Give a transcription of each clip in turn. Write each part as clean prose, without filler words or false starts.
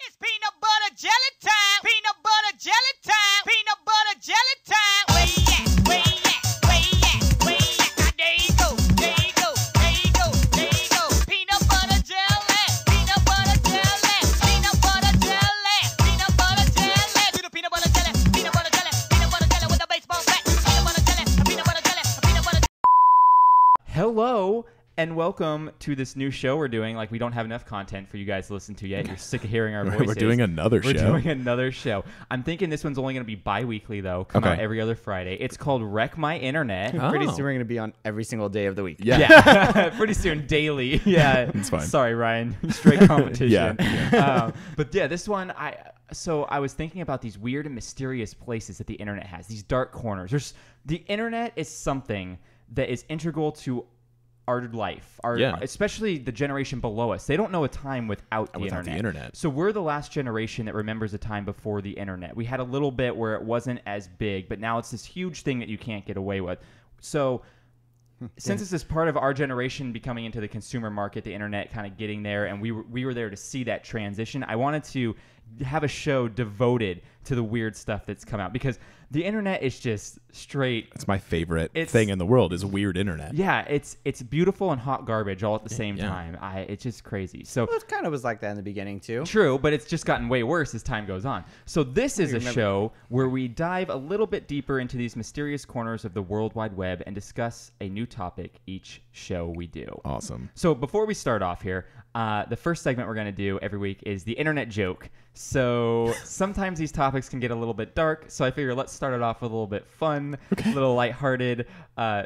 It's peanut butter jelly time. Peanut butter jelly time. Peanut butter jelly time. Where you at? Where you at? Where you at? Where you at? Now there you go. There you go. There you go. There you go. Peanut butter jelly. Peanut butter jelly. Peanut butter jelly. Peanut butter jelly. Do the peanut butter jelly. Peanut butter jelly. Peanut butter jelly with a baseball bat. Peanut butter jelly. Peanut butter jelly. Peanut butter. Hello and welcome to this new show we're doing. Like, we don't have enough content for you guys to listen to yet. You're sick of hearing our voices. We're doing another show. We're doing another show. I'm thinking this one's only going to be bi-weekly, though. Come out every other Friday. It's called Wreck My Internet. Oh. Pretty soon we're going to be on every single day of the week. Yeah. Pretty soon, daily. Yeah. It's fine. Sorry, Ryan. Straight competition. Yeah. But yeah, this one, I was thinking about these weird and mysterious places that the internet has, these dark corners. The internet is something that is integral to our life, especially the generation below us. They don't know a time without the internet. So we're the last generation that remembers a time before the internet. We had a little bit where it wasn't as big, but now it's this huge thing that you can't get away with. So since this is part of our generation becoming into the consumer market, the internet kind of getting there, and we were there to see that transition, I wanted to have a show devoted to the weird stuff that's come out, because the internet is just straight. It's my favorite thing in the world is weird internet. Yeah, it's beautiful and hot garbage all at the same time. It's just crazy. So Well, it kind of was like that in the beginning too. True, but it's just gotten way worse as time goes on. So this is a show where we dive a little bit deeper into these mysterious corners of the World Wide Web and discuss a new topic each show we do. Awesome. So before we start off here, the first segment we're going to do every week is the internet joke. So sometimes these topics can get a little bit dark, so I figure let's start it off with a little bit fun, a little lighthearted.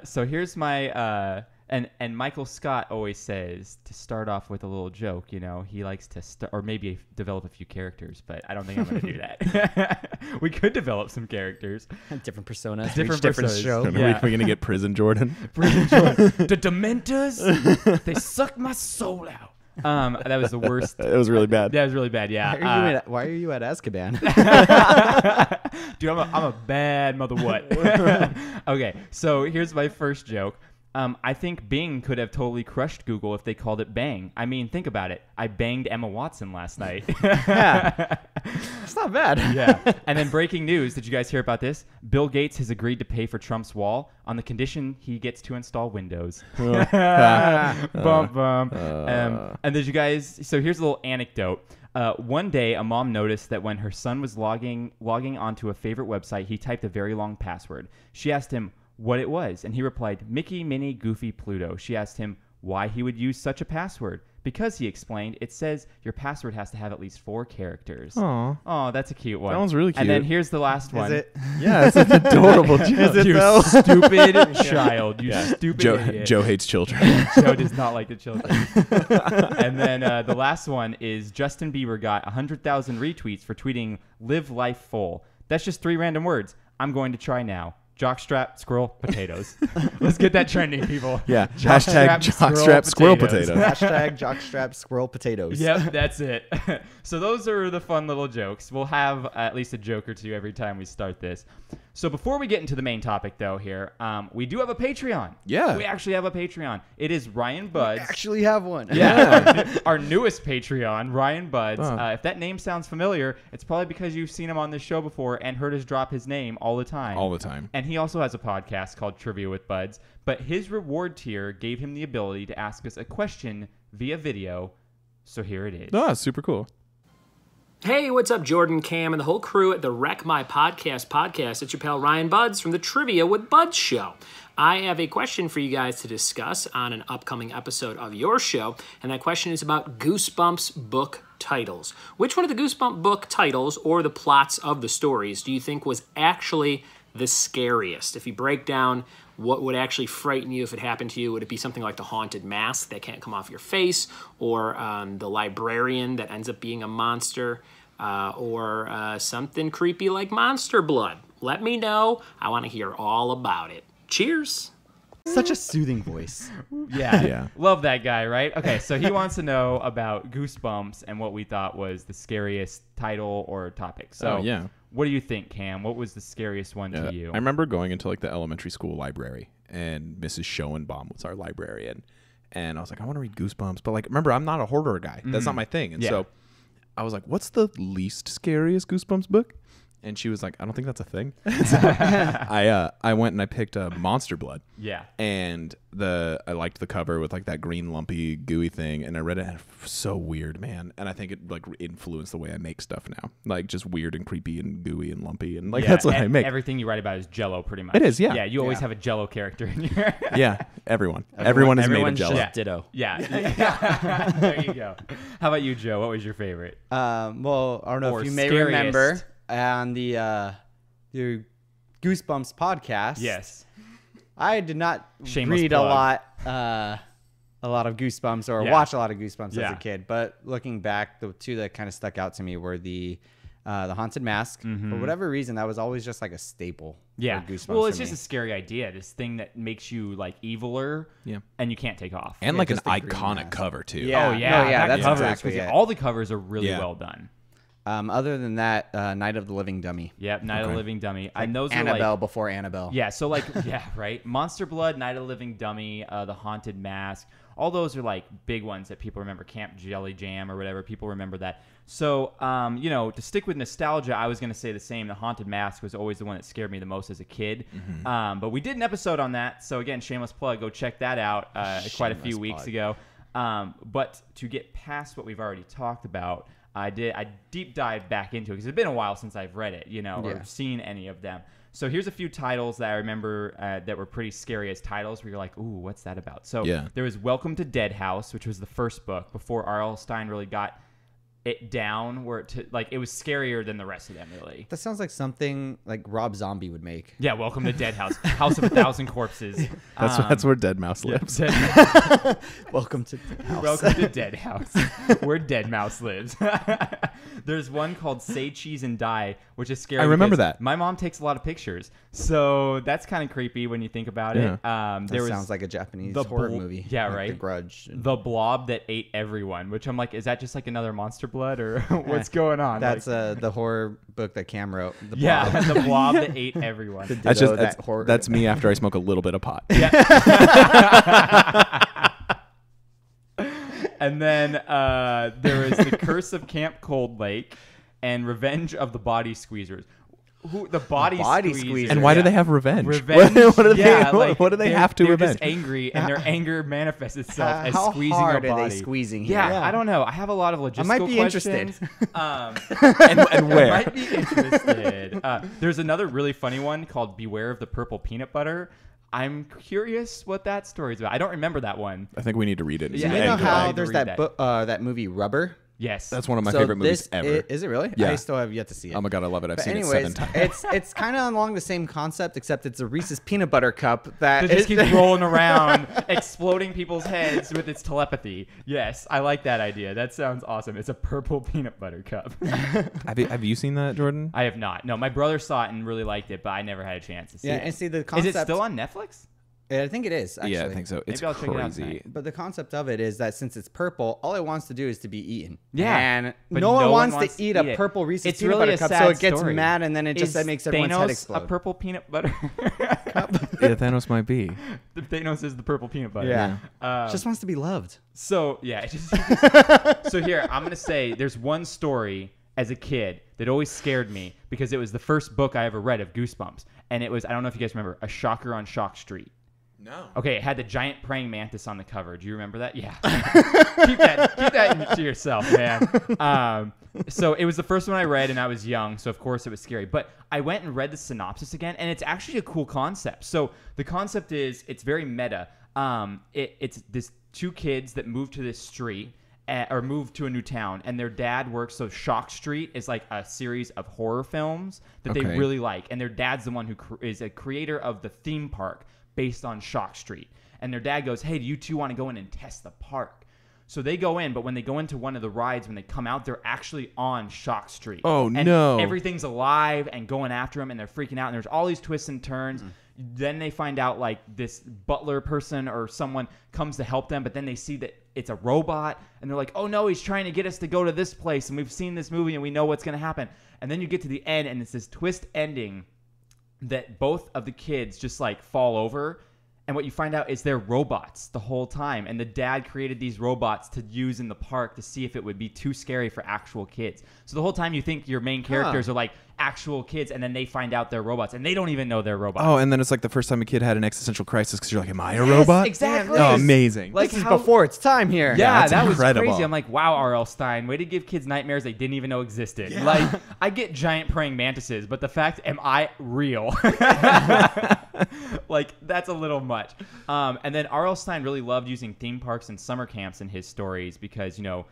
So here's my and Michael Scott always says to start off with a little joke. You know, he likes to or maybe develop a few characters, but I don't think I'm going to do that. We could develop some characters, Different personas, different show. Are we going to get Prison Jordan? The Dementors, they suck my soul out. That was the worst. It was really bad. That was really bad. Yeah. Why are you at Azkaban? Dude, I'm a bad mother what. Okay, so here's my first joke. I think Bing could have totally crushed Google if they called it Bang. I mean, think about it. I banged Emma Watson last night. It's not bad. Yeah. And then breaking news. Did you guys hear about this? Bill Gates has agreed to pay for Trump's wall on the condition he gets to install Windows. Bum, bum. And did you guys... So here's a little anecdote. One day, a mom noticed that when her son was logging onto a favorite website, he typed a very long password. She asked him what it was, and he replied, Mickey, Minnie, Goofy, Pluto. She asked him why he would use such a password. Because, he explained, it says your password has to have at least 4 characters. Aww. Oh, that's a cute one. That one's really cute. And then here's the last one. Is it? Yeah, it's an adorable joke. Is it You though? stupid child. You stupid idiot. Joe hates children. Joe does not like the children. And then the last one is Justin Bieber got 100,000 retweets for tweeting "Live Life Full." That's just 3 random words. I'm going to try now. Jockstrap, squirrel, potatoes. Let's get that trending, people. Yeah. Jockstrap, squirrel potatoes. Hashtag jockstrap squirrel potatoes. Yep, that's it. So those are the fun little jokes. We'll have at least a joke or two every time we start this. So before we get into the main topic, though, here, we do have a Patreon. Yeah. We actually have a Patreon. It is Ryan Buds. We actually have one. Yeah. Our newest Patreon, Ryan Buds. Oh. If that name sounds familiar, it's probably because you've seen him on this show before and heard us drop his name all the time. All the time. And he also has a podcast called Trivia with Buds. But his reward tier gave him the ability to ask us a question via video. So here it is. Oh, super cool. Hey, what's up, Jordan, Cam, and the whole crew at the Wreck My podcast. It's your pal Ryan Buds from the Trivia with Buds show. I have a question for you guys to discuss on an upcoming episode of your show, and that question is about Goosebumps book titles. Which one of the Goosebumps book titles or the plots of the stories do you think was actually the scariest? If you break down what would actually frighten you if it happened to you, would it be something like the haunted mask that can't come off your face, or the librarian that ends up being a monster, or something creepy like monster blood? Let me know. I want to hear all about it. Cheers. Such a soothing voice. Yeah. Love that guy, right? Okay, so he wants to know about Goosebumps and what we thought was the scariest title or topic. So what do you think, Cam? What was the scariest one to you? I remember going into like the elementary school library, and Mrs. Schoenbaum was our librarian. And I was like, I want to read Goosebumps. But like, remember, I'm not a horror guy. That's not my thing. And so I was like, what's the least scariest Goosebumps book? And she was like, I don't think that's a thing. I went and I picked Monster Blood. Yeah. And I liked the cover with like that green lumpy gooey thing, and I read it and it's so weird, man. And I think it like influenced the way I make stuff now. Like just weird and creepy and gooey and lumpy, and like that's what I make. Everything you write about is Jello pretty much. It is, yeah. Yeah, you always have a Jello character in your Yeah, everyone is made of Jello. Just ditto. Yeah. There you go. How about you, Joe? What was your favorite? Well, I don't know Or if you may scariest. remember on the Goosebumps podcast. Yes. I did not Shameless read plug. a lot of Goosebumps or Yeah. watch a lot of Goosebumps as Yeah. a kid. But looking back, the two that kind of stuck out to me were the Haunted Mask. For whatever reason, that was always just like a staple. Yeah. For Goosebumps Well, it's for just me. a scary idea. This thing that makes you like eviler. Yeah. And you can't take off. And like an just the green iconic mask. cover too. Yeah. Oh yeah. No, yeah, that that's cover is exactly crazy. it. All the covers are really Yeah. well done. Other than that, Night of the Living Dummy. Yep. Night of the Living Dummy. And those Annabelle are like. before Annabelle. Yeah, so like, yeah, right. Monster Blood, Night of the Living Dummy, The Haunted Mask. All those are like big ones that people remember. Camp Jelly Jam or whatever. People remember that. So, to stick with nostalgia, I was going to say the same. The Haunted Mask was always the one that scared me the most as a kid. But we did an episode on that. So again, shameless plug. Go check that out quite a few Shameless weeks plug. ago. But to get past what we've already talked about, I deep dive back into it because it's been a while since I've read it, or seen any of them. So here's a few titles that I remember that were pretty scary as titles where you're like, ooh, what's that about? So there was Welcome to Dead House, which was the first book before R.L. Stine really got it down where it was scarier than the rest of them, really. That sounds like something like Rob Zombie would make. Yeah, Welcome to Dead House. House of a Thousand Corpses. That's where Dead Mouse lives. Welcome to the house. Welcome to Dead House, where Dead Mouse lives. There's one called Say Cheese and Die, which is scary. I remember because that. My mom takes a lot of pictures, so that's kind of creepy when you think about it. That There was sounds like a Japanese the horror bl- movie. yeah, like right. The Grudge. The Blob That Ate Everyone, which I'm like, is that just like another Monster Blood or what's going on? That's the horror book that Cam wrote. The yeah, Blob. the Blob That Ate Everyone. That's Ditto, just that horror. that's me after I smoke a little bit of pot. And then there is The Curse of Camp Cold Lake and Revenge of the Body Squeezers. The Body Squeezers. And why do they have revenge? Revenge. What do yeah, they? like, What do they have to they're revenge? Just angry, and their anger manifests itself as How squeezing hard a body. are they squeezing here? Yeah, I don't know. I have a lot of logistical might be questions. interested. and where? I might be interested. There's another really funny one called Beware of the Purple Peanut Butter. I'm curious what that story's about. I don't remember that one. I think we need to read it. Yeah, You I know need to how read there's that. that book, that movie Rubber? Yes. That's one of my So favorite movies this ever. Is it really? Yeah. I still have yet to see it. Oh my god, I love it. I've But seen anyways, it 7 times. it's kind of along the same concept, except it's a Reese's peanut butter cup that It just keeps rolling around, exploding people's heads with its telepathy. Yes, I like that idea. That sounds awesome. It's a purple peanut butter cup. Have you seen that, Jordan? I have not. No, my brother saw it and really liked it, but I never had a chance to see Yeah, it. and see the Is concept. it still on Netflix? I think it is. Actually. Yeah, I think so. It's I'll check it out crazy. tonight. But the concept of it is that since it's purple, all it wants to do is to be eaten. Yeah, and but no one no one wants wants to eat to eat a it. purple Reese's It's peanut really butter a cup, so sad it gets story. mad, and then it just Is makes everyone's head Thanos explode. a purple peanut butter cup? Yeah, Thanos might be. Thanos is the purple peanut butter. Yeah, just wants to be loved. So yeah, so here I'm gonna say there's one story as a kid that always scared me because it was the first book I ever read of Goosebumps, and it was, I don't know if you guys remember, A Shocker on Shock Street. No. Okay, it had the giant praying mantis on the cover. Do you remember that? Yeah. keep that to yourself, man. So it was the first one I read, and I was young, so of course it was scary. But I went and read the synopsis again, and it's actually a cool concept. So the concept is, it's very meta. It's this two kids that move to this street, or move to a new town, and their dad works. So Shock Street is like a series of horror films that they Okay. really like, and their dad's the one who is a creator of the theme park based on Shock Street. And their dad goes, hey, do you two want to go in and test the park? So they go in, but when they go into one of the rides, when they come out, they're actually on Shock Street. Oh, and no. everything's alive and going after them, and they're freaking out, and there's all these twists and turns. Then they find out, like, this butler person or someone comes to help them, but then they see that it's a robot, and they're like, oh, no, he's trying to get us to go to this place, and we've seen this movie, and we know what's going to happen. And then you get to the end, and it's this twist ending that both of the kids just like fall over, And what you find out is they're robots the whole time. And the dad created these robots to use in the park to see if it would be too scary for actual kids. So the whole time you think your main characters are like actual kids, and then they find out they're robots, and they don't even know they're robots. Oh, and then it's like the first time a kid had an existential crisis because you're like, am I a robot? Exactly. Oh, amazing. Like This is how- before its time here. Yeah, that's that incredible. was crazy. I'm like, wow, R.L. Stein, way to give kids nightmares they didn't even know existed. Like, I get giant praying mantises, but the fact, am I real? Like, that's a little much. And then R.L. Stein really loved using theme parks and summer camps in his stories because, you know,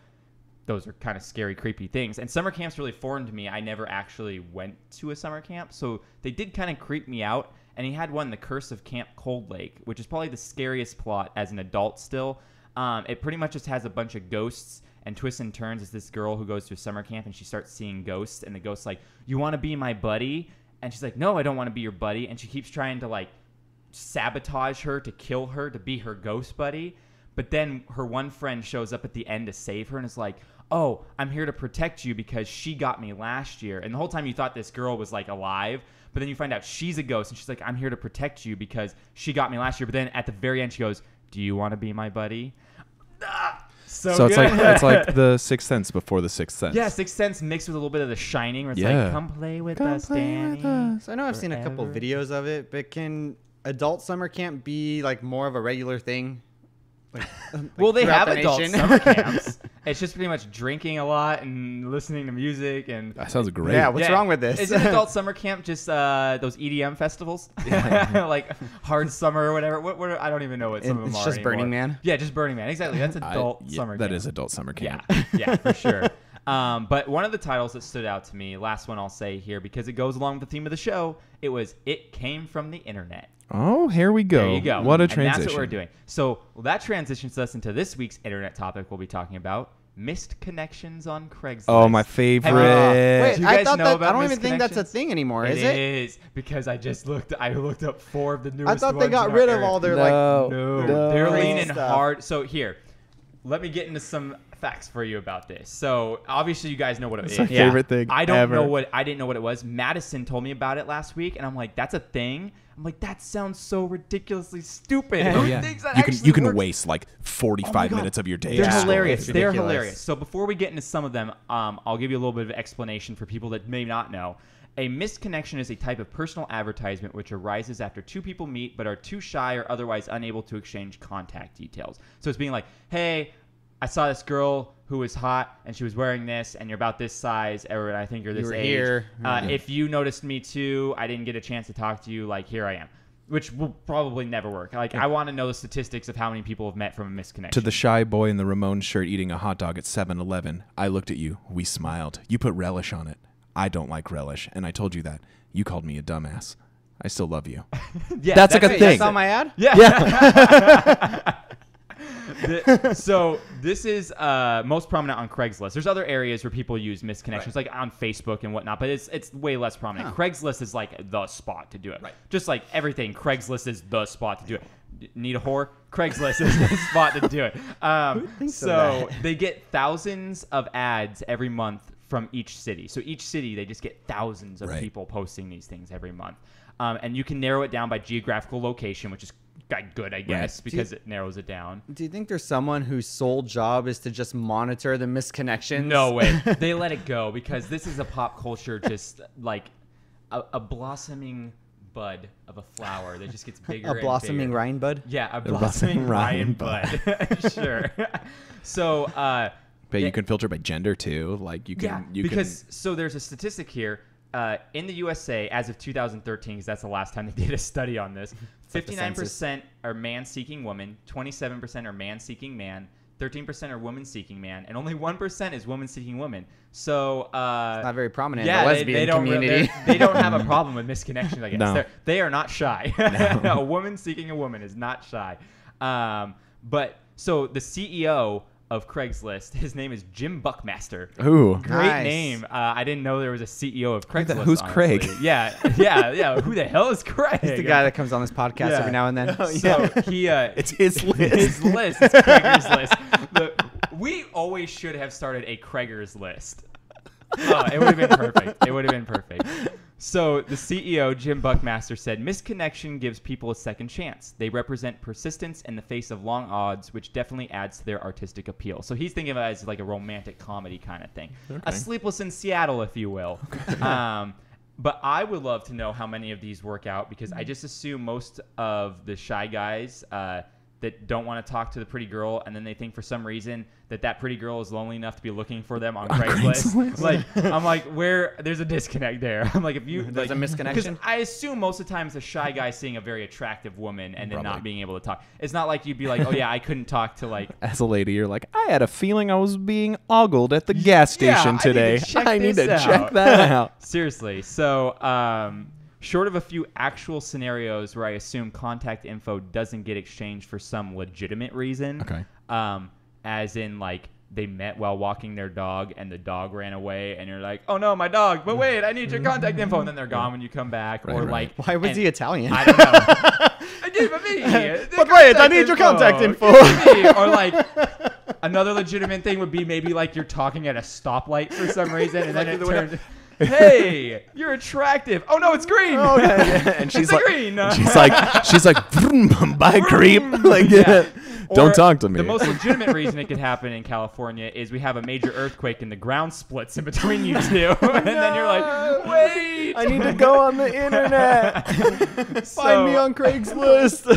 those are kind of scary, creepy things. And summer camps really foreign to me. I never actually went to a summer camp, so they did kind of creep me out. And he had one, The Curse of Camp Cold Lake, which is probably the scariest plot as an adult still. It pretty much just has a bunch of ghosts and twists and turns. It's this girl who goes to a summer camp, and she starts seeing ghosts. And the ghost's like, you want to be my buddy? And she's like, no, I don't want to be your buddy. And she keeps trying to, like, sabotage her to kill her to be her ghost buddy. But then her one friend shows up at the end to save her and is like, oh, I'm here to protect you because she got me last year. And the whole time you thought this girl was like alive, but then you find out she's a ghost, and she's like, I'm here to protect you because she got me last year. But then at the very end she goes, do you want to be my buddy? So it's good. like it's like the Sixth Sense before the Sixth Sense. Yeah, Sixth Sense mixed with a little bit of The Shining, where it's Yeah. like, come play with Come us, play Danny. with us. So I know I've seen a couple Forever. videos of it, but can adult summer camp be like more of a regular thing? Like, Well, they throughout have the adult nation? summer camps. It's just pretty much drinking a lot and listening to music and. That sounds great. Yeah, what's wrong with this? Is an adult summer camp just those EDM festivals, like Hard Summer or whatever? What I don't even know what some of them It's are just anymore. Burning Man? Yeah, just Burning Man. Exactly. That's adult summer That camp. is adult summer camp. Yeah, yeah, for sure. But one of the titles that stood out to me, last one I'll say here, because it goes along with the theme of the show, it was It Came From the Internet. Oh, here we go. There you go. What a And transition. that's what we're doing. So that transitions us into this week's internet topic we'll be talking about, missed connections on Craigslist. Oh, my favorite. Wait, Do you I guys thought know that. about I don't even think that's a misconnections? thing anymore. It Is it? is, because I looked up 4 of the newest I thought they ones got in our rid of area. all their No. No, they're crazy leaning stuff. hard. So here, let me get into some facts for you about this. So obviously you guys know what it is. my favorite thing I don't ever. know what I didn't know what it was. Madison told me about it last week, and I'm like, that's a thing. I'm like, that sounds so ridiculously stupid. Who Yeah. thinks that You actually can works? waste like 45 Oh my God. minutes of your day. They're just hilarious. It's They're ridiculous. hilarious. So before we get into some of them, I'll give you a little bit of explanation for people that may not know. A missed connection is a type of personal advertisement which arises after 2 people meet but are too shy or otherwise unable to exchange contact details. So it's being like, hey, I saw this girl who was hot and she was wearing this and you're about this size, or I think you're this were age. here. If you noticed me too, I didn't get a chance to talk to you, like here I am. Which will probably never work. Like, I want to know the statistics of how many people have met from a misconnection. To the shy boy in the Ramones shirt eating a hot dog at 7-Eleven, I looked at you. We smiled. You put relish on it. I don't like relish, and I told you that. You called me a dumbass. I still love you. Yeah, That's like a Wait, thing. you saw my ad? Yeah. So this is most prominent on Craigslist. There's other areas where people use misconnections, like on Facebook and whatnot, but it's way less prominent. Craigslist is like the spot to do it. Right. Just like everything, Craigslist is the spot to do it. Need a whore? Craigslist is the spot to do it. So they get thousands of ads every month from each city. So each city, they just get thousands of people posting these things every month. And you can narrow it down by geographical location, which is good, I guess, because it narrows it down. Do you think there's someone whose sole job is to just monitor the misconnections? No way. They let it go because this is a pop culture, just like a blossoming bud of a flower that just gets bigger. A blossoming and bigger. Ryan bud? Yeah, a blossoming Ryan bud. Sure. So, But you can filter by gender too. Like you can. So there's a statistic here. In the USA, as of 2013, because that's the last time they did a study on this, 59% are man-seeking woman, 27% are man-seeking man, 13% are woman-seeking man, and only 1% is woman-seeking woman. So It's not very prominent in yeah, the lesbian community. they don't have a problem with misconnections, I guess. No. They are not shy. A woman seeking a woman is not shy. But so the CEO of Craigslist, his name is Jim Buckmaster. Ooh. Great Nice. name. I didn't know there was a CEO of Craigslist. Who's honestly. Craig? Yeah. Who the hell is Craig? He's the guy that comes on this podcast Yeah. every now and then. So he, It's his list. his list. It's Craiger's list. We always should have started a Craiger's list. Oh, it would have been perfect. So the CEO, Jim Buckmaster, said, misconnection gives people a second chance. They represent persistence in the face of long odds, which definitely adds to their artistic appeal. So he's thinking of it as like a romantic comedy kind of thing. Okay. A Sleepless in Seattle, if you will. But I would love to know how many of these work out, because I just assume most of the shy guys that don't want to talk to the pretty girl, and then they think for some reason that pretty girl is lonely enough to be looking for them on Craigslist. Like, I'm like, there's a disconnect there. I'm like, if you There's like, a misconnection? because I assume most of the times a shy guy seeing a very attractive woman and then not being able to talk. It's not like you'd be like, oh yeah, I couldn't talk to like. As a lady, you're like, I had a feeling I was being ogled at the gas station today. I need to check that out. Seriously. So, short of a few actual scenarios where I assume contact info doesn't get exchanged for some legitimate reason. Okay. As in, like, they met while walking their dog and the dog ran away and you're like, oh no, my dog, but wait, I need your contact info, and then they're gone when you come back. Right, or right. like, Why was he Italian? I don't know. I gave it me. But wait, I need your contact info. Give me. Or like, another legitimate thing would be maybe like you're talking at a stoplight for some reason, and then it turns. Hey, you're attractive. Oh no, it's green. Oh, yeah. And she's It's like, green. she's like, vroom, bye, creep. Like, Yeah. don't Or talk to me. The most legitimate reason it could happen in California is we have a major earthquake and the ground splits in between you two, and then you're like, wait, I need to go on the internet. Find me on Craigslist.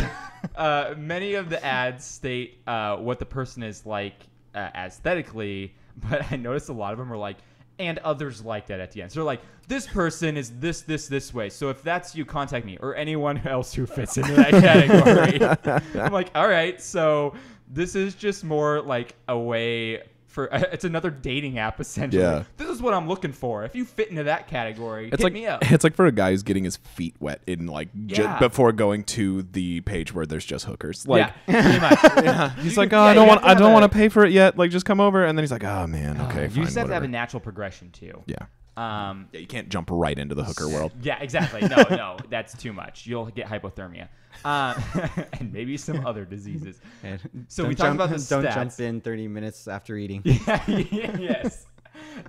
Many of the ads state what the person is like aesthetically, but I noticed a lot of them are like, and others like that at the end. So they're like, this person is this way. So if that's you, contact me, or anyone else who fits into that category. I'm like, all right, so this is just more like a way for it's another dating app essentially. Yeah. This is what I'm looking for. If you fit into that category, It's hit like me up. it's like for a guy who's getting his feet wet in like Yeah. before going to the page where there's just hookers. Like, yeah, pretty much. he's like, yeah, oh, you have to I have don't a- want to pay for it yet. Like, just come over, and then he's like, oh man, okay, fine, You just have to have whatever. a natural progression too. Yeah. Yeah, You can't jump right into the hooker world. Yeah, exactly. No, that's too much. You'll get hypothermia, and maybe some other diseases. So we talked about the Don't stats. jump in 30 minutes after eating. Yes,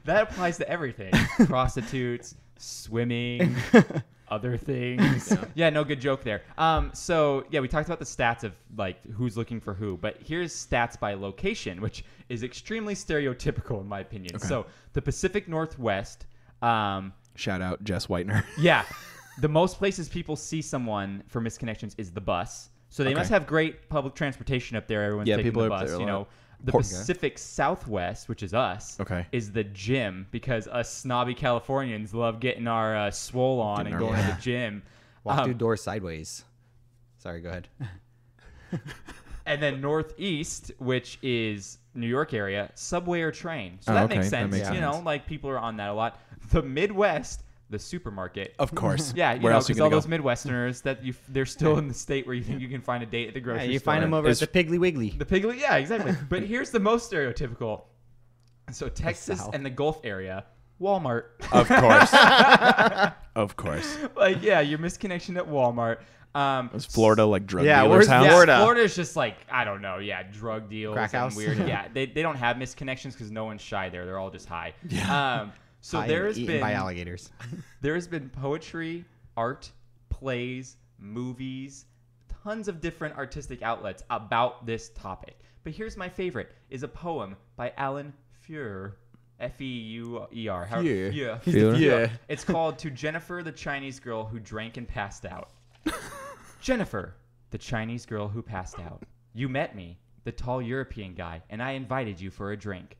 that applies to everything: prostitutes, swimming, other things. Yeah, no, good joke there. So yeah, we talked about the stats of like who's looking for who, but here's stats by location, which is extremely stereotypical in my opinion. Okay. So the Pacific Northwest. Shout out Jess Whitener. Yeah. The most places people see someone for misconnections is the bus. So they must have great public transportation up there. Everyone's taking people the are up bus. there a You lot. know, the Poor- Pacific Southwest, which is us, is the gym, because us snobby Californians love getting our swole on and going to the gym. Walk through doors sideways. Sorry, go ahead. And then Northeast, which is New York area, subway or train. So Oh, that okay, makes that sense. makes You sense. know, like people are on that a lot. The Midwest, the supermarket. Of course. Yeah, you Where know, else are you because all gonna those Midwesterners that they're still in the state where you think you can find a date at the grocery store. You find them over at the Piggly Wiggly. The Piggly, yeah, exactly. But here's the most stereotypical. So Texas South. and the Gulf area, Walmart. Of course. Of course. Like, yeah, your misconnection at Walmart. Is Florida like drug Yeah, dealer's where's house? Florida? Florida's just like, I don't know, yeah, drug deals Crack and house? weird. Yeah, they don't have misconnections because no one's shy there. They're all just high. Yeah. So High there and has eaten by been alligators. there has been poetry, art, plays, movies, tons of different artistic outlets about this topic. But here's my favorite: is a poem by Alan Feuer, F-E-U-E-R. Feuer. Feuer. It's called "To Jennifer, the Chinese Girl Who Drank and Passed Out." Jennifer, the Chinese girl who passed out. You met me, the tall European guy, and I invited you for a drink.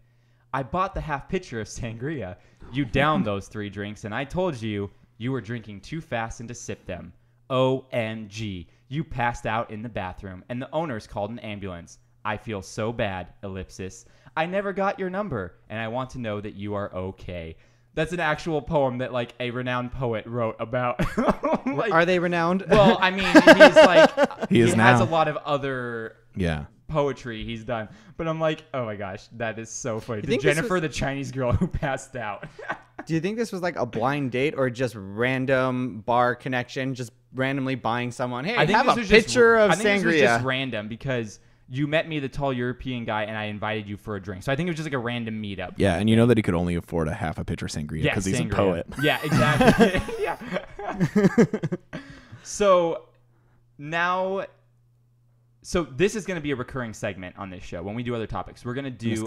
I bought the half pitcher of sangria. You downed those 3 drinks, and I told you you were drinking too fast and to sip them. OMG. You passed out in the bathroom, and the owners called an ambulance. I feel so bad, ellipsis. I never got your number, and I want to know that you are okay. That's an actual poem that, like, a renowned poet wrote about. Like, Are they renowned? well, I mean, he's like, He is has now. a lot of other Yeah. poetry he's done. But I'm like, oh my gosh, that is so funny. The think this Jennifer, was- the Chinese girl who passed out. Do you think this was like a blind date or just random bar connection, just randomly buying someone? Hey, have a this was pitcher just, of I think sangria. this was just random because you met me, the tall European guy, and I invited you for a drink. So I think it was just like a random meetup. Yeah, and you know that he could only afford a half a pitcher sangria because he's a sangria. poet. Yeah, exactly. Yeah. So now, this is going to be a recurring segment on this show. When we do other topics, we're going to do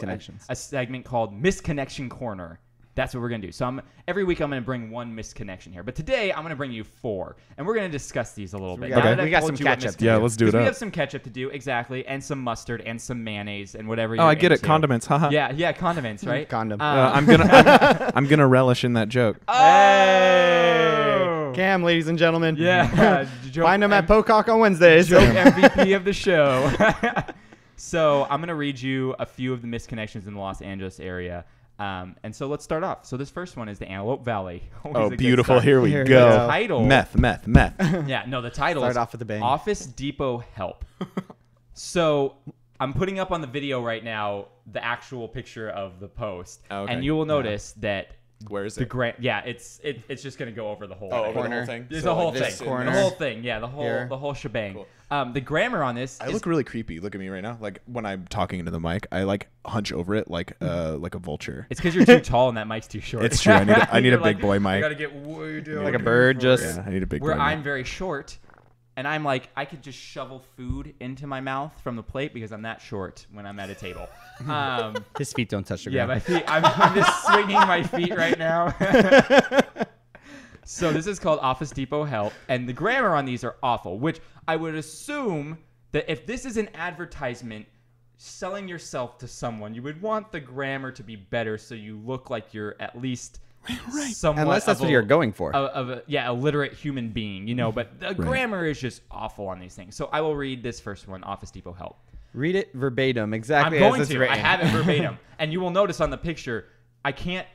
a segment called Misconnection Corner. That's what we're going to do. So every week I'm going to bring one misconnection here. But today I'm going to bring you 4. And we're going to discuss these a little bit. We got some ketchup. Yeah, let's do it. We have some ketchup to do, exactly, and some mustard and some mayonnaise and whatever you're I get into. it. Condiments. Haha. Yeah, condiments, right? Condom. I'm gonna relish in that joke. Oh! Cam, ladies and gentlemen. Yeah. Find him at Pocock on Wednesdays. Joke MVP of the show. So I'm going to read you a few of the misconnections in the Los Angeles area. And so let's start off. So this first one is the Antelope Valley. Oh, beautiful. Here we Here we go. go. Title. Meth. Yeah, no, the title Start is off with the bang. Office Depot Help. So I'm putting up on the video right now the actual picture of the post. Oh, okay. And you will notice that Where is the it? it's just going to go over the whole Oh, thing. over the whole corner. thing. There's So, the whole like, thing. this in corner. The there. whole thing. Yeah, Here. the whole shebang. Cool. The grammar on this I is look really creepy. Look at me right now. Like when I'm talking into the mic, I like hunch over it like a vulture. it's because you're too tall and that mic's too short. It's true. I need You're a big boy mic. I gotta get way down. Like a bird, just. Yeah, I need a big Where boy I'm mic. very short, and I'm like, I could just shovel food into my mouth from the plate because I'm that short when I'm at a table. His feet don't touch the Yeah, ground. my feet. I'm just swinging my feet right now. So this is called Office Depot Help, and the grammar on these are awful, which I would assume that if this is an advertisement selling yourself to someone, you would want the grammar to be better so you look like you're at least somewhat Unless that's of what a- you're going for. a literate human being, but the grammar is just awful on these things. So I will read this first one, Office Depot Help. Read it verbatim, exactly I'm as going it's to. written. I have it verbatim. And you will notice on the picture, I can't,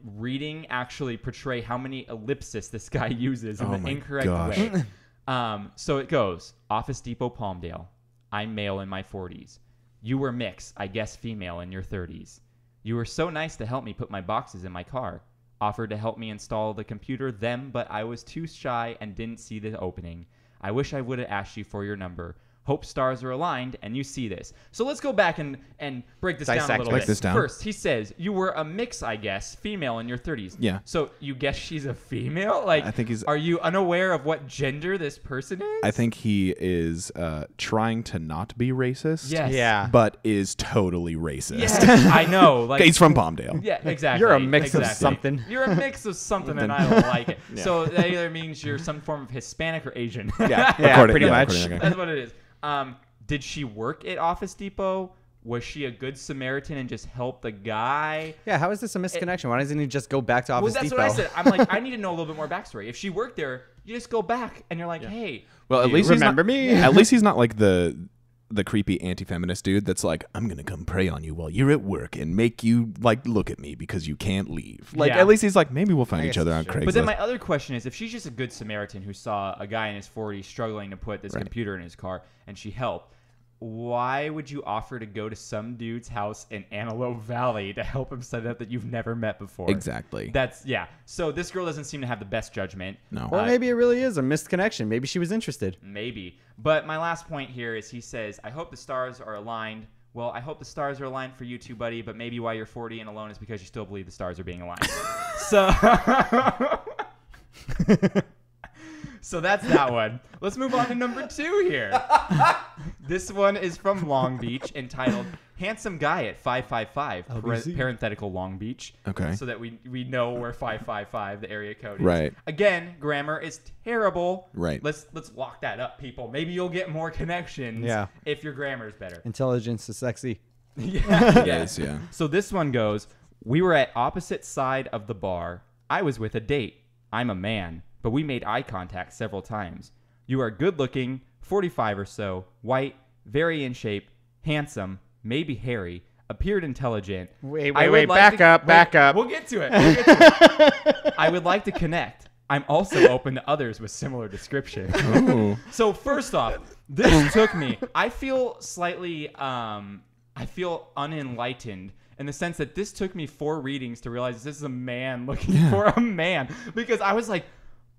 reading actually portray how many ellipses this guy uses in Oh the my incorrect gosh. way. So it goes, Office Depot Palmdale. I'm male in my 40s. You were mixed, I guess female in your 30s. You were so nice to help me put my boxes in my car. Offered to help me install the computer then, but I was too shy and didn't see the opening. I wish I would have asked you for your number. Hope stars are aligned and you see this. So let's go back and break this down a Dissect little break bit. this down. First, he says, you were a mix, I guess, female in your 30s. Yeah. So you guess she's a female? I think he's- Are you unaware of what gender this person is? I think he is trying to not be racist. Yes. Yeah. But is totally racist. Yes, I know. Like, He's from Palmdale. yeah, exactly. You're a mix of exactly. something. You're a mix of something, and I don't like it. So that either means you're some form of Hispanic or Asian. Yeah, According- pretty much. according- That's what it is. Did she work at Office Depot? Was she a good Samaritan and just help the guy? Yeah, how is this a misconnection? Why doesn't he just go back to Well, Office that's Depot? what I said. I'm like, I need to know a little bit more backstory. If she worked there, you just go back and you're like, hey, Well, at dude, least remember he's me? not, At least he's not like the creepy anti-feminist dude that's like, I'm gonna come prey on you while you're at work and make you look at me because you can't leave. Yeah. At least he's like, maybe we'll find I each guess other on that's true. Craigslist. But then my other question is, if she's just a good Samaritan who saw a guy in his 40s struggling to put this computer in his car and she helped, why would you offer to go to some dude's house in Antelope Valley to help him set up that you've never met before? Exactly. Yeah. So this girl doesn't seem to have the best judgment. No. Or maybe it really is a missed connection. Maybe she was interested. Maybe. But my last point here is he says, I hope the stars are aligned. Well, I hope the stars are aligned for you too, buddy, but maybe why you're 40 and alone is because you still believe the stars are being aligned. So that's that one. Let's move on to number 2 here. This one is from Long Beach, entitled Handsome Guy at 555, parenthetical Long Beach. Okay. So that we know where 555, the area code is. Right. Again, grammar is terrible. Right. Let's lock that up, people. Maybe you'll get more connections if your grammar is better. Intelligence is sexy. Yes, yeah. So this one goes, we were at opposite side of the bar. I was with a date. I'm a man, but we made eye contact several times. You are good looking, 45 or so, white, very in shape, handsome, maybe hairy, appeared intelligent. Wait, Back up. We'll get to it. I would like to connect. I'm also open to others with similar description. Ooh. So first off, this took me. I feel slightly, I feel unenlightened in the sense that this took me 4 readings to realize this is a man looking for a man, because I was like,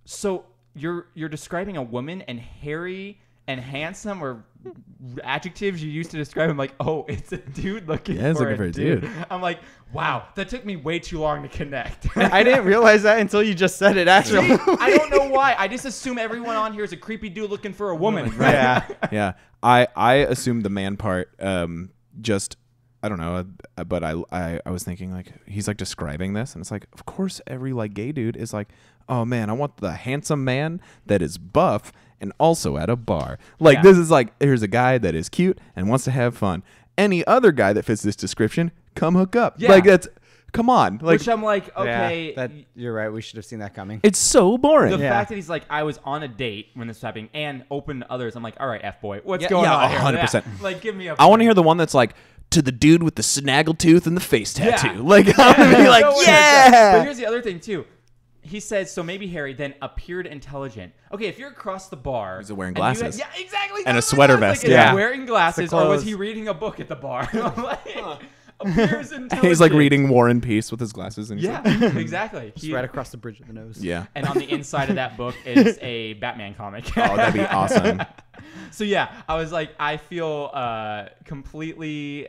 so you're describing a woman and hairy and handsome, or adjectives you used to describe him, like, oh, it's a dude looking Yeah, he's for looking a for a dude. dude. I'm like, wow, that took me way too long to connect. I didn't realize that until you just said it. Actually, I don't know why. I just assume everyone on here is a creepy dude looking for a woman. Right? yeah. Yeah. I assumed the man part. Just I don't know, but I was thinking like he's like describing this, and it's like of course every like gay dude is like, oh man, I want the handsome man that is buff and also at a bar. Like this is like here's a guy that is cute and wants to have fun. Any other guy that fits this description, come hook up. Yeah. Like that's come on. Like Which I'm like, okay. Yeah, you're right. We should have seen that coming. it's so boring. The fact that he's like, I was on a date when this was happening and open to others. I'm like, all right, F-boy, what's Yeah, going yeah, on here? 100%. Yeah. Like, give me a I want to hear the one that's like to the dude with the snaggletooth and the face tattoo. Yeah. Like I'm gonna be like, No way. yeah. But here's the other thing, too. He says, so maybe Harry then appeared intelligent. Okay, if you're across the bar. Is he wearing and you glasses? yeah, exactly. And a that's what sweater I was vest, like, yeah. Is he wearing glasses or was clothes. he reading a book at the bar? Like, appears intelligent. He's like reading War and Peace with his glasses and he's Yeah, like, exactly. Just right across the bridge of the nose. yeah. And on the inside of that book is a Batman comic. Oh, that'd be awesome. So yeah, I was like, I feel completely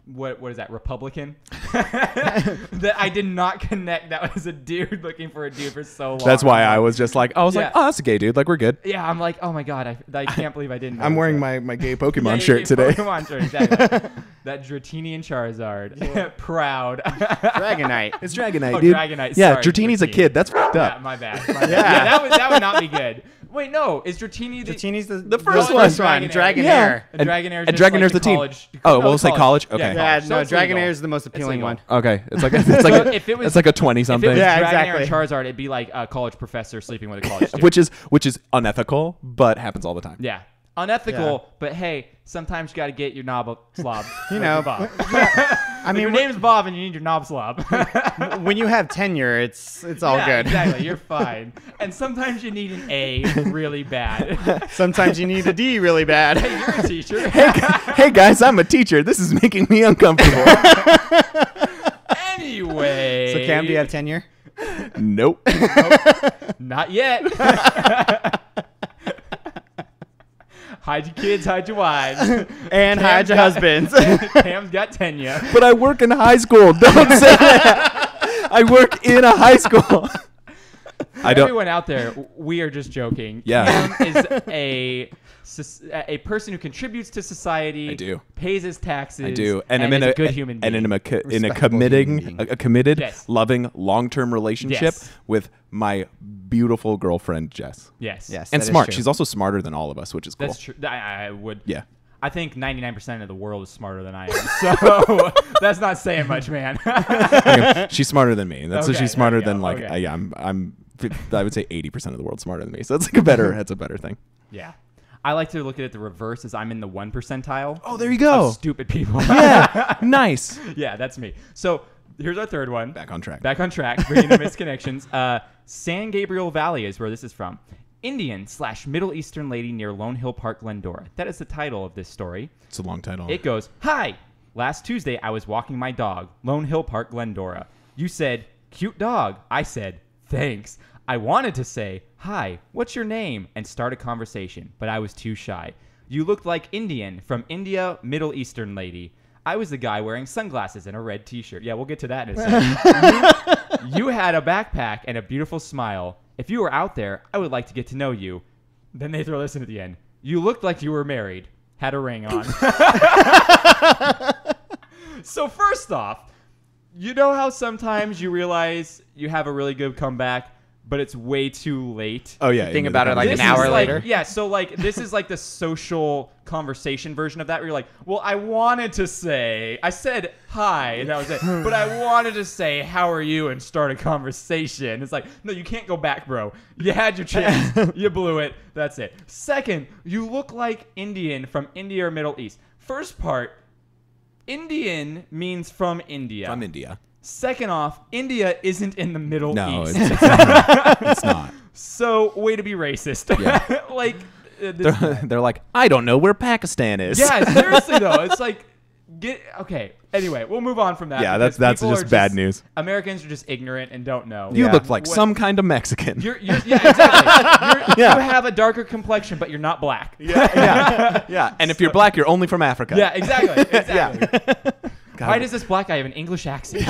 what is that, Republican? That I did not connect that was a dude looking for a dude for so long. That's why I was just like, I was Yeah. like, oh, that's a gay dude. Like we're good. Yeah, I'm like, oh my god, I can't believe I didn't. I'm notice wearing that. my gay Yeah, Pokemon you shirt gave today. Pokemon shirt, exactly. That Dratini Charizard, proud. Dragonite. It's Dragonite, Oh, dude. Dragonite, Yeah, sorry, Dratini's a Dratini. kid. That's fucked Yeah, up. my bad. Yeah, that would not be good. Wait, no, is Dratini the Dratini's The first one. Dragonair. Yeah. A Dragonair And Dragonair's the team. college. Oh, well, we'll say college? Okay. Yeah, So no, it's legal. Dragonair is the most appealing legal. one. Okay, it's like So if it was- it's like a 20 If it something, was Yeah, Dragonair exactly. and Charizard, it'd be like a college professor sleeping with a college student. which is unethical, but happens all the time. Yeah. Unethical, Yeah. but hey, sometimes you got to get your knob slobbed. You know, Bob. I Your mean, name's Bob and you need your knob slob. when you have tenure, it's all Yeah, good. Exactly, you're fine. And sometimes you need an A really bad. Sometimes you need a D really bad. Hey, you're a teacher. Hey guys, I'm a teacher. This is making me uncomfortable. Anyway. So Cam, do you have tenure? Nope. Not yet. Hide your kids, hide your wives. And hide your husbands. Cam's got tenure. But I work in high school. Don't say that. I work in a high school. I don't. Everyone out there, we are just joking. Yeah. Cam is a person who contributes to society. I do. Pays his taxes. I do, and I'm in is a a good human being. and in a Respectable human being. committed, Yes. loving, long-term relationship Yes. with my beautiful girlfriend Jess. Yes. Yes. And that is smart. true. She's also smarter than all of us, which is cool. That's true. I would. Yeah. I think 99% of the world is smarter than I am. So that's not saying much, man. Okay, she's smarter than me. That's Okay, she's smarter there we than go. like Okay. I would say 80% of the world smarter than me. So that's like a better thing. Yeah. I like to look at it the reverse as I'm in the 1 percentile. Oh, there you go. Of stupid people. Yeah. Nice. Yeah, that's me. So here's our third one. Back on track. Back on track, bringing the misconnections. San Gabriel Valley is where this is from. Indian/Middle Eastern lady near Lone Hill Park, Glendora. That is the title of this story. It's a long title. It goes, "Hi, last Tuesday I was walking my dog, Lone Hill Park, Glendora. You said, 'Cute dog.' I said, 'Thanks.' I wanted to say, 'Hi, what's your name?' and start a conversation, but I was too shy. You looked like Indian from India, Middle Eastern lady. I was the guy wearing sunglasses and a red t-shirt." Yeah, we'll get to that in a second. You had a backpack and a beautiful smile. If you were out there, I would like to get to know you." Then they throw this in at the end. "You looked like you were married. Had a ring on." So first off, you know how sometimes you realize you have a really good comeback, but it's way too late? Oh yeah. Think about it like This an hour is later. Yeah, so like this is like the social conversation version of that where you're like, well, I said hi, and that was it. But I wanted to say, how are you, and start a conversation. It's like, no, you can't go back, bro. You had your chance. You blew it. That's it. Second, you look like Indian from India or Middle East. First part, Indian means from India. From India. Second off, India isn't in the Middle No, East. it's not. It's not. So, way to be racist. Yeah. Like, this, They're like, I don't know where Pakistan is. yeah, seriously though, it's like Okay. Anyway, we'll move on from that. Yeah, because that's people just are bad news. Americans are just ignorant and don't know. You Yeah. look like some kind of Mexican. Yeah, exactly. You have a darker complexion, but you're not black. Yeah. And if you're black, you're only from Africa. Yeah, exactly. Why does this black guy have an English accent?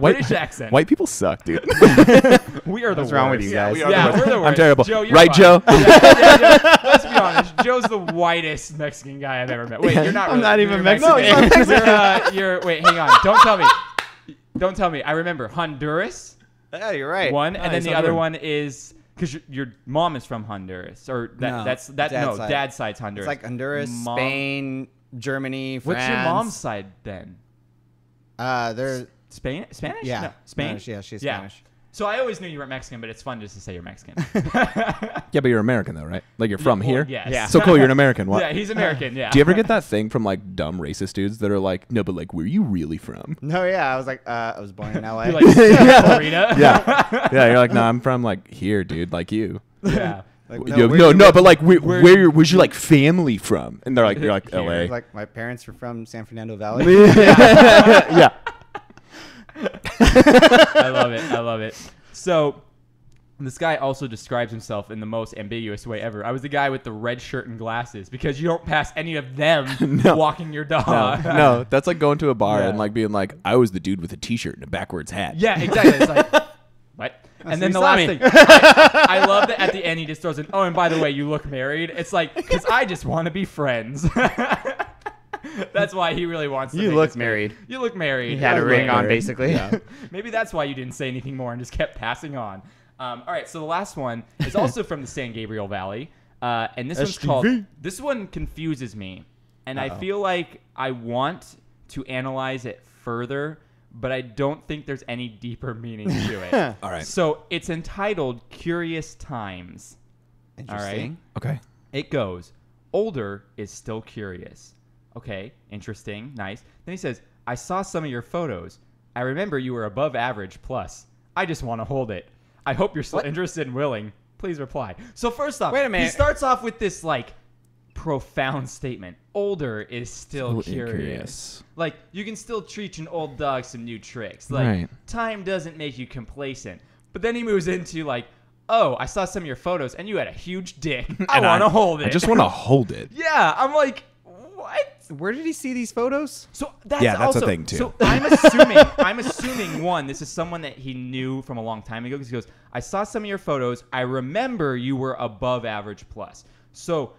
British accent. White people suck, dude. We are the What's wrong with worst. you guys? We're the worst. I'm terrible. Joe, you're right, fine. Joe? Yeah. Let's be honest. Joe's the whitest Mexican guy I've ever met. Wait, you're not. I'm not even you're Mexican. Wait, hang on. Don't tell me. I remember Honduras. Yeah, you're right. One, and then Nice, the I'm other doing- one is because your mom is from Honduras, or No, dad's side's Honduras. It's like Honduras, Mom- Spain, Germany, France. What's your mom's side then? They're Spanish? yeah, No, Spain. No, yeah, she's Spanish. So I always knew you weren't Mexican, but it's fun just to say you're Mexican. Yeah, but you're American though, right? Like you're from Well, here. yes. Yeah. So cool, you're an American. What? Yeah, he's American. Yeah. Do you ever get that thing from like dumb racist dudes that are like, no, but like, where are you really from? No, yeah, I was like, I was born in LA. You're like Florida? Yeah, you're like, no, I'm from like here, dude, like you. Yeah. Like, No, but like, where's your like family from? And they're like, you're like Here. LA. Like my parents were from San Fernando Valley. Yeah. I love it. So this guy also describes himself in the most ambiguous way ever. I was the guy with the red shirt and glasses because you don't pass any of them walking your dog. No, that's like going to a bar Yeah. and like being like, I was the dude with a t-shirt and a backwards hat. Yeah, exactly. It's like, what? And then the you saw last me. thing, I love that at the end he just throws in, oh, and by the way, you look married. It's like, because I just want to be friends. That's why he really wants to You make look this married. You look married. He had a You ring look on, married. basically. Yeah. Maybe that's why you didn't say anything more and just kept passing on. All right, so the last one is also from the San Gabriel Valley, and this one's called. This one confuses me, and I feel like I want to analyze it further, but I don't think there's any deeper meaning to it. All right. So it's entitled "Curious Times." Interesting. Okay. It goes, older is still curious. Okay, interesting, nice. Then he says, I saw some of your photos. I remember you were above average plus. I just want to hold it. I hope you're still interested and willing. Please reply. So first off, Wait a minute. he starts off with this like profound statement. Older is still curious. Like, you can still teach an old dog some new tricks. Like, Right. time doesn't make you complacent. But then he moves into like, oh, I saw some of your photos and you had a huge dick. I want to hold it. I just want to hold it. Yeah, I'm like, what? Where did he see these photos? So that's Yeah, that's also, a thing, too. So I'm assuming one, this is someone that he knew from a long time ago because he goes, I saw some of your photos. I remember you were above average plus. So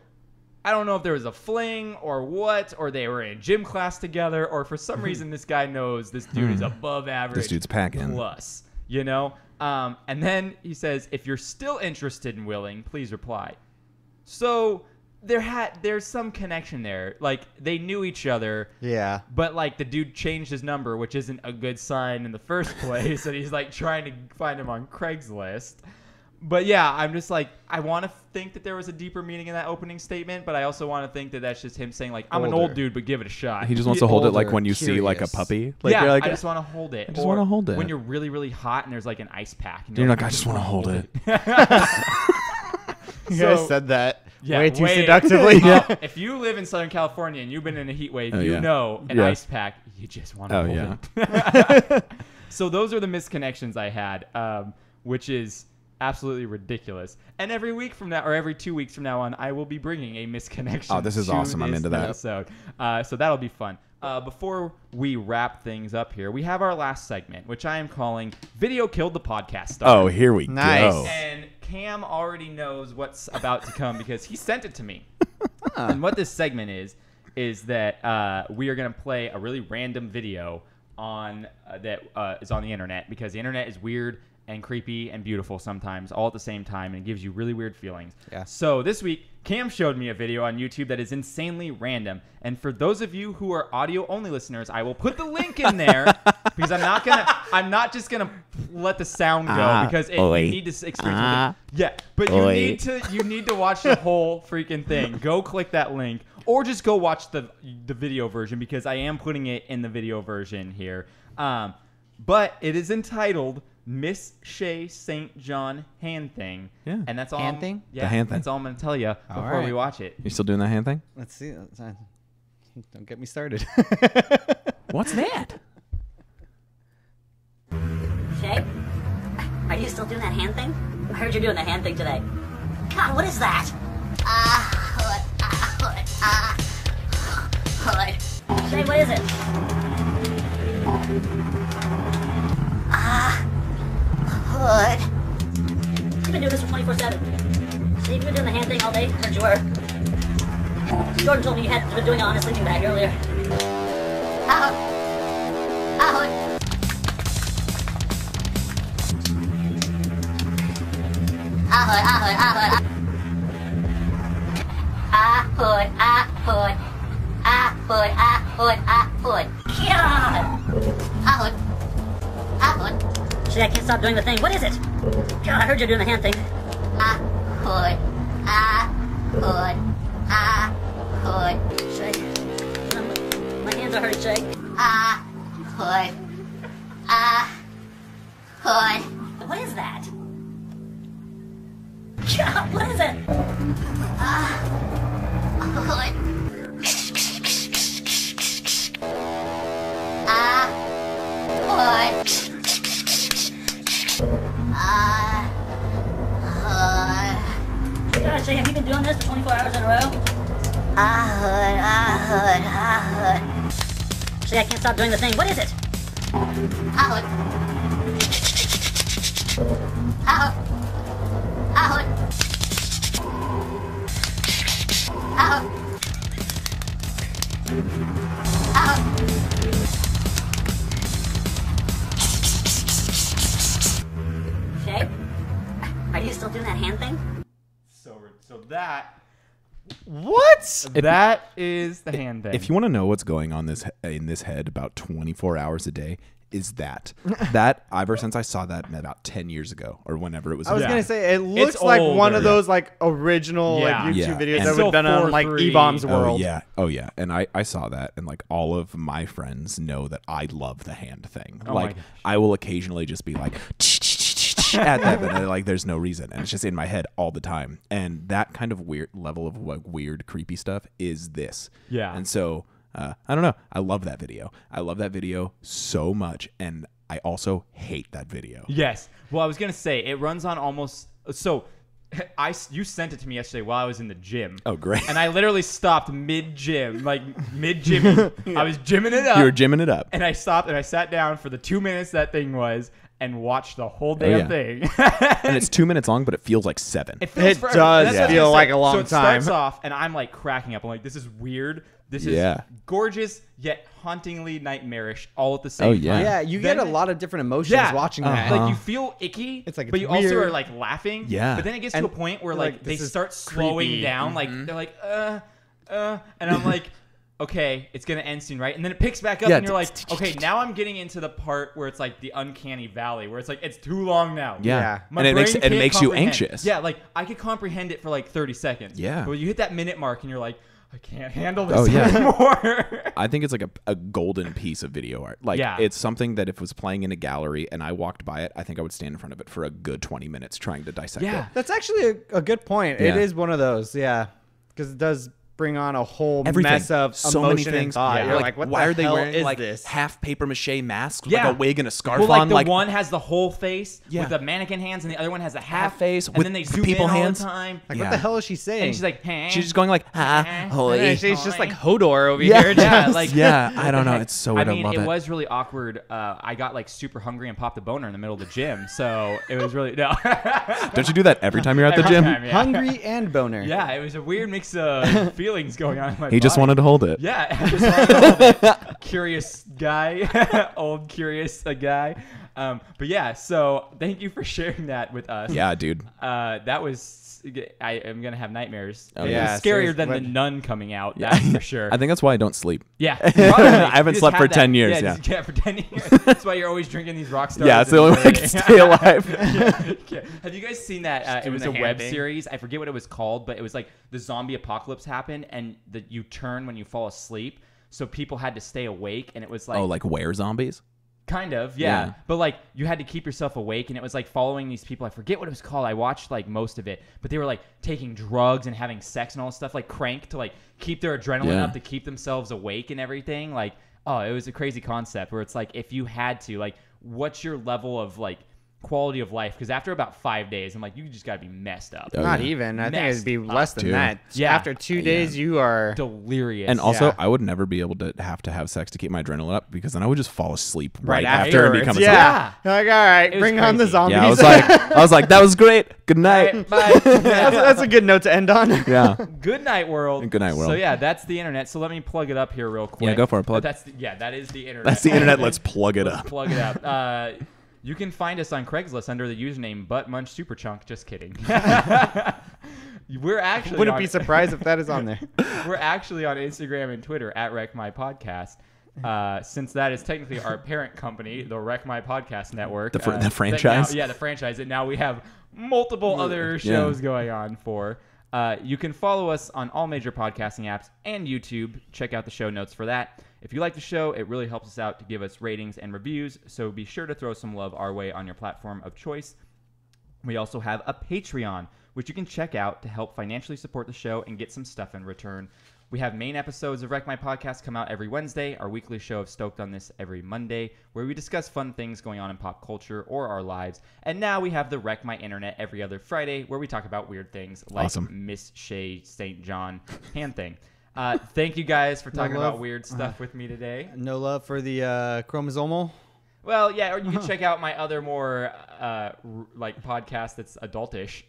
I don't know if there was a fling or what, or they were in gym class together, or for some reason this guy knows this dude is above average This dude's packing. plus, you know? And then he says, if you're still interested and willing, please reply. So there's some connection there. Like, they knew each other. Yeah. But, like, the dude changed his number, which isn't a good sign in the first place. And he's, like, trying to find him on Craigslist. But, yeah, I'm just, like, I want to think that there was a deeper meaning in that opening statement. But I also want to think that that's just him saying, like, I'm an old Older. dude, but give it a shot. He just wants to hold it like older, when you see like a curious. puppy. Like, yeah, you're like, I just want to hold it. I just Or wanna hold it. When you're really, really hot and there's, like, an ice pack. And you're like, I just want to hold it. You So- guys said that Yeah, way too way- seductively. If you live in Southern California and you've been in a heat wave, Oh, you yeah. know an Yeah. ice pack, you just want to Oh, hold yeah. it. So those are the misconnections I had, which is absolutely ridiculous. And every week from now, or every 2 weeks from now on, I will be bringing a misconnection. Oh, this is to awesome. I'm this into that. episode. So that'll be fun. Before we wrap things up here, we have our last segment, which I am calling "Video Killed the Podcast Star." Oh, here we Nice. go. And Cam already knows what's about to come because he sent it to me. And what this segment is that we are going to play a really random video on that is on the internet, because the internet is weird and creepy and beautiful sometimes all at the same time, and it gives you really weird feelings. Yeah. So this week, Cam showed me a video on YouTube that is insanely random. And for those of you who are audio only listeners, I will put the link in there because I'm not just gonna let the sound go because you need to experience it. Yeah, but you need to watch the whole freaking thing. Go click that link, or just go watch the video version, because I am putting it in the video version here. But it is entitled Miss Shaye St. John Hand Thing. Yeah. And that's all. Hand thing? Yeah, The hand thing. that's all I'm going to tell you before right. we watch it. You still doing that hand thing? Let's see. Don't get me started. What's that? Shaye? Are you still doing that hand thing? I heard you're doing the hand thing today. God, what is that? Shaye, what is it? Hood. You've been doing this for 24/7. Shaye, you've been doing the hand thing all day? I heard you were. Jordan told me you had been doing it on a sleeping bag earlier. Hood. Shaye, I can't stop doing the thing. What is it? God, I heard you're doing the hand thing. Shaye. My hands are hurting, Shaye. What is that? God, what is it? God, Shaye, have you been doing this for 24 hours in a row? Shaye, I can't stop doing the thing. What is it? Shaye? Are you still doing that hand thing? So that What? that is the hand thing. If you want to know what's going on in this head about 24 hours a day, is that ever since I saw that about 10 years ago or whenever it was. I was Yeah. gonna say it looks It's like one older. of those like original like Yeah. YouTube Yeah. videos And that would have been on like 4:3. E-Bomb's World. Oh yeah, and I saw that, and like all of my friends know that I love the hand thing. Oh my Like gosh. I will occasionally just be like at that, but like there's no reason, and it's just in my head all the time. And that kind of weird level of like weird, creepy stuff is this. Yeah. And so I don't know. I love that video. I love that video so much, and I also hate that video. Yes. Well, I was gonna say it runs on almost. So, you sent it to me yesterday while I was in the gym. Oh, great. And I literally stopped mid gym, like mid gym. I was gymming it up. You were gymming it up. And I stopped and I sat down for the 2 minutes that thing was and watched the whole damn yeah. thing. And it's 2 minutes long, but it feels like 7. It feels It forever. does That's what I was feel gonna like say. a long so it starts time. off, and I'm like cracking up. I'm like, this is weird. This is Yeah. gorgeous yet hauntingly nightmarish all at the same Oh, yeah. time. Yeah, you Then- get a lot of different emotions Yeah. watching that. Like you feel icky, It's like but it's you also weird. are like laughing. Yeah. But then it gets And to a point where you're like like, they this is start slowing creepy. down. Like they're like and I'm like, okay, it's gonna end soon, right? And then it picks back up, Yeah, and you're like, okay, now I'm getting into the part where it's like the uncanny valley, where it's like it's too long now. Yeah. My And it makes brain it can't makes you comprehend. anxious. Yeah, like I could comprehend it for like 30 seconds. Yeah. But when you hit that minute mark, and you're like, I can't handle this Oh, yeah. anymore. I think it's like a golden piece of video art. Like Yeah. it's something that if it was playing in a gallery and I walked by it, I think I would stand in front of it for a good 20 minutes trying to dissect Yeah. it. That's actually a good point. It Yeah. is one of those, yeah, because it does bring on a whole Everything. mess of So emotion many things. and thought. Yeah. You're like, what why the are they hell wearing is like this? half paper mache masks with Yeah. like a wig and a scarf Well, like on? the Like one has the whole face Yeah. with the mannequin hands, and the other one has a half face and with then they the zoom people in hands. all the time. Like, Yeah. what the hell is she saying? And she's like, hey. she's just going like, holy. And she's just like Holy. Hodor over Yeah. here. Yeah, just- like Yeah, I don't know. It's so weird. I mean, I love it it. was really awkward. I got like super hungry and popped a boner in the middle of the gym, so it was really no. Don't you do that every time you're at the Every gym? time, yeah. hungry and boner. Yeah, it was a weird mix of feelings going on in my He just body. wanted to hold it. Yeah, I just wanted to hold it. Curious guy, old curious guy. But yeah, so thank you for sharing that with us. Yeah, dude. That was. I am gonna have nightmares. Oh, It yeah. was scarier Seriously, than the what- nun coming out. That's for sure. I think that's why I don't sleep. Yeah, I probably. haven't You just slept have for 10 years, Yeah, just- for 10 years. That's why you're always drinking these rock stars. Yeah, it's the only way I can stay alive. Yeah. Have you guys seen that? It was a doing the web hand thing. series. I forget what it was called, but it was like the zombie apocalypse happened, and you turn when you fall asleep. So people had to stay awake, and it was like, Oh, like where zombies? Kind of, yeah. Yeah. But like you had to keep yourself awake, and it was like following these people. I forget what it was called. I watched like most of it, but they were like taking drugs and having sex and all this stuff, like crank to like keep their adrenaline up to keep themselves awake and everything. Like, oh, it was a crazy concept where it's like if you had to, like, what's your level of like quality of life? Because after about 5 days, I'm like, you just got to be messed up. Not even. I think it'd be less than too. that. Yeah. After 2 days, you are Delirious. And also, Yeah. I would never be able to have sex to keep my adrenaline up because then I would just fall asleep right, afterwards. after and become asleep. Yeah. You're like, all right, It was bring on the crazy. zombies. Yeah, I was like, that was great. Good night. Bye. That's a good note to end on. Yeah. Good night, world. Good night, world. So yeah, that's the internet. So let me plug it up here real quick. Yeah, go for it. Plug. That is the internet. That's the internet. Let's plug it Let's up. plug it up. You can find us on Craigslist under the username Buttmunch Superchunk. Just kidding. We're actually Wouldn't on, be surprised if that is on there. We're actually on Instagram and Twitter at Wreck My Podcast. Since that is technically our parent company, the Wreck My Podcast Network. The that franchise? now, the franchise. And now we have multiple other shows going on for. You can follow us on all major podcasting apps and YouTube. Check out the show notes for that. If you like the show, it really helps us out to give us ratings and reviews, so be sure to throw some love our way on your platform of choice. We also have a Patreon, which you can check out to help financially support the show and get some stuff in return. We have main episodes of Wreck My Podcast come out every Wednesday, our weekly show of Stoked on This every Monday, where we discuss fun things going on in pop culture or our lives. And now we have the Wreck My Internet every other Friday, where we talk about weird things like Miss Shaye St. John hand thing. Thank you guys for talking about weird stuff with me today. No love for the chromosomal. Well, yeah, or you can check out my other more like podcast that's adultish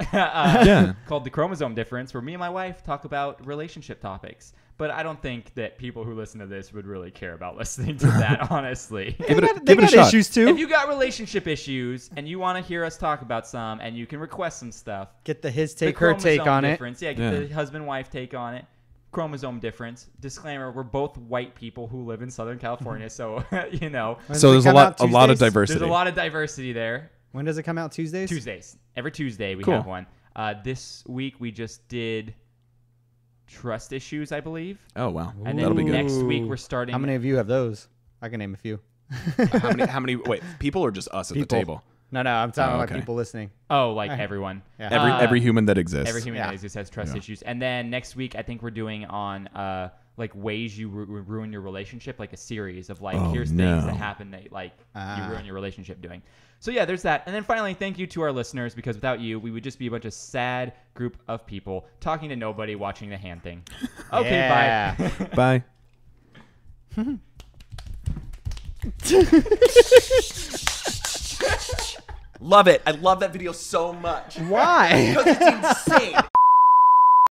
called The Chromosome Difference, where me and my wife talk about relationship topics. But I don't think that people who listen to this would really care about listening to that, honestly. Give it They've a got shot. issues too. If you got relationship issues and you want to hear us talk about some, and you can request some stuff, Get the his the take, her take chromosome on it. difference. Yeah, get the husband-wife take on it. Chromosome difference. Disclaimer: we're both white people who live in Southern California, so you know. So there's a lot of There's diversity. a lot of diversity there. When does it come out? Tuesdays? Tuesdays. Every Tuesday we Cool. have one. This week we just did trust issues, I believe. Oh wow, And that'll be then good. next week we're starting. How many of you have those? I can name a few. How many? Wait, people or just us at the table? No, I'm talking about okay. people listening. Oh, like everyone. Yeah. Every human that exists. Every human that exists has trust issues. And then next week I think we're doing on like ways you ruin your relationship, like a series of like here's things that happen that like you ruin your relationship doing. So yeah, there's that. And then finally, thank you to our listeners, because without you, we would just be a bunch of sad group of people talking to nobody, watching the hand thing. Okay, bye. Bye. Love it. I love that video so much. Why? Because it's insane.